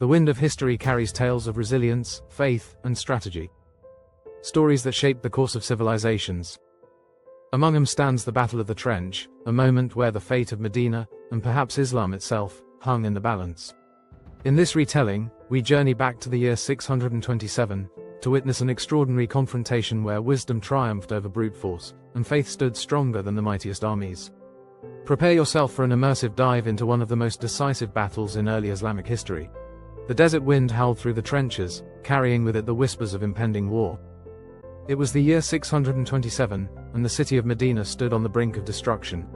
The wind of history carries tales of resilience, faith, and strategy. Stories that shaped the course of civilizations. Among them stands the Battle of the Trench, a moment where the fate of Medina, and perhaps Islam itself, hung in the balance. In this retelling, we journey back to the year 627, to witness an extraordinary confrontation where wisdom triumphed over brute force, and faith stood stronger than the mightiest armies. Prepare yourself for an immersive dive into one of the most decisive battles in early Islamic history. The desert wind howled through the trenches, carrying with it the whispers of impending war. It was the year 627, and the city of Medina stood on the brink of destruction.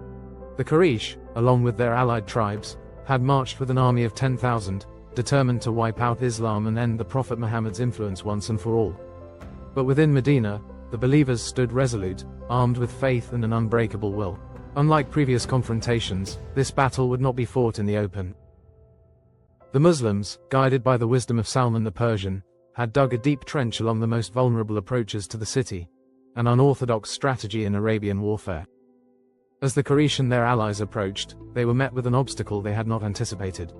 The Quraysh, along with their allied tribes, had marched with an army of 10,000, determined to wipe out Islam and end the Prophet Muhammad's influence once and for all. But within Medina, the believers stood resolute, armed with faith and an unbreakable will. Unlike previous confrontations, this battle would not be fought in the open. The Muslims, guided by the wisdom of Salman the Persian, had dug a deep trench along the most vulnerable approaches to the city, an unorthodox strategy in Arabian warfare. As the Quraysh and their allies approached, they were met with an obstacle they had not anticipated.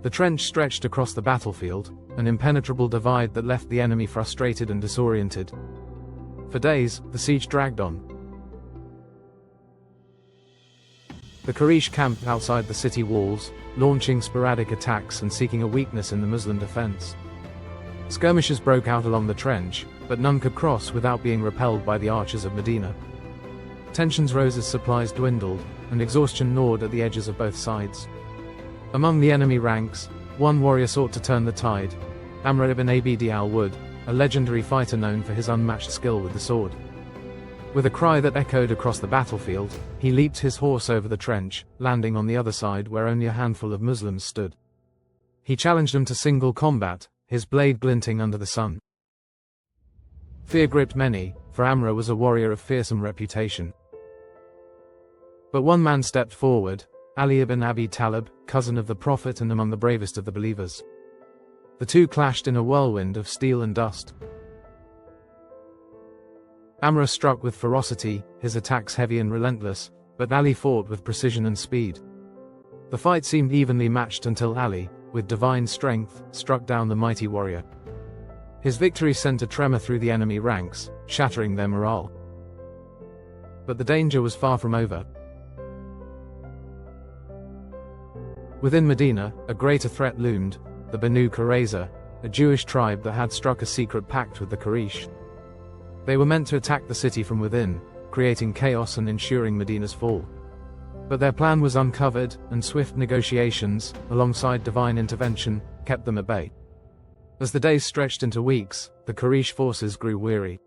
The trench stretched across the battlefield, an impenetrable divide that left the enemy frustrated and disoriented. For days, the siege dragged on. The Quraysh camped outside the city walls, launching sporadic attacks and seeking a weakness in the Muslim defense. Skirmishes broke out along the trench, but none could cross without being repelled by the archers of Medina. Tensions rose as supplies dwindled, and exhaustion gnawed at the edges of both sides. Among the enemy ranks, one warrior sought to turn the tide, Amr ibn Abd al-Wud, a legendary fighter known for his unmatched skill with the sword. With a cry that echoed across the battlefield, he leaped his horse over the trench, landing on the other side where only a handful of Muslims stood. He challenged them to single combat, his blade glinting under the sun. Fear gripped many, for Amr was a warrior of fearsome reputation. But one man stepped forward, Ali ibn Abi Talib, cousin of the Prophet and among the bravest of the believers. The two clashed in a whirlwind of steel and dust. Amr struck with ferocity, his attacks heavy and relentless, but Ali fought with precision and speed. The fight seemed evenly matched until Ali, with divine strength, struck down the mighty warrior. His victory sent a tremor through the enemy ranks, shattering their morale. But the danger was far from over. Within Medina, a greater threat loomed, the Banu Qurayza, a Jewish tribe that had struck a secret pact with the Quraysh. They were meant to attack the city from within, creating chaos and ensuring Medina's fall. But their plan was uncovered, and swift negotiations, alongside divine intervention, kept them at bay. As the days stretched into weeks, the Quraysh forces grew weary.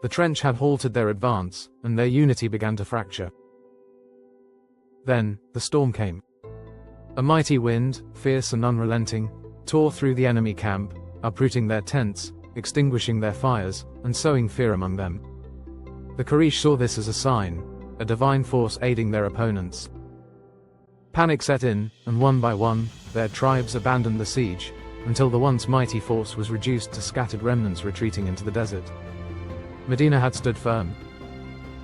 The trench had halted their advance, and their unity began to fracture. Then, the storm came. A mighty wind, fierce and unrelenting, tore through the enemy camp, uprooting their tents, extinguishing their fires, and sowing fear among them. The Quraysh saw this as a sign, a divine force aiding their opponents. Panic set in, and one by one, their tribes abandoned the siege, until the once mighty force was reduced to scattered remnants retreating into the desert. Medina had stood firm.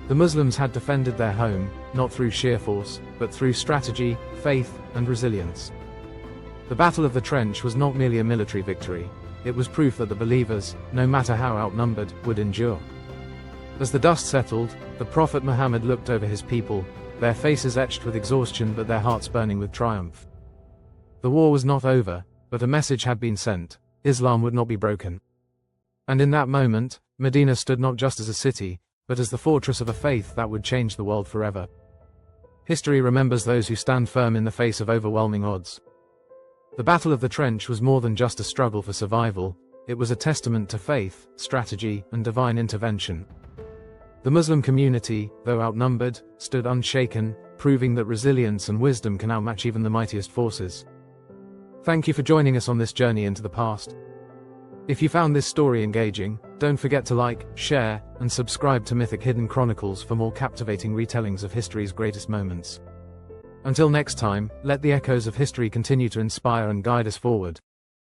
The Muslims had defended their home, not through sheer force, but through strategy, faith, and resilience. The Battle of the Trench was not merely a military victory, it was proof that the believers, no matter how outnumbered, would endure. As the dust settled, the Prophet Muhammad looked over his people, their faces etched with exhaustion but their hearts burning with triumph. The war was not over, but a message had been sent: Islam would not be broken. And in that moment, Medina stood not just as a city, but as the fortress of a faith that would change the world forever. History remembers those who stand firm in the face of overwhelming odds. The Battle of the Trench was more than just a struggle for survival, it was a testament to faith, strategy, and divine intervention. The Muslim community, though outnumbered, stood unshaken, proving that resilience and wisdom can outmatch even the mightiest forces. Thank you for joining us on this journey into the past. If you found this story engaging, don't forget to like, share, and subscribe to Mythic Hidden Chronicles for more captivating retellings of history's greatest moments. Until next time, let the echoes of history continue to inspire and guide us forward.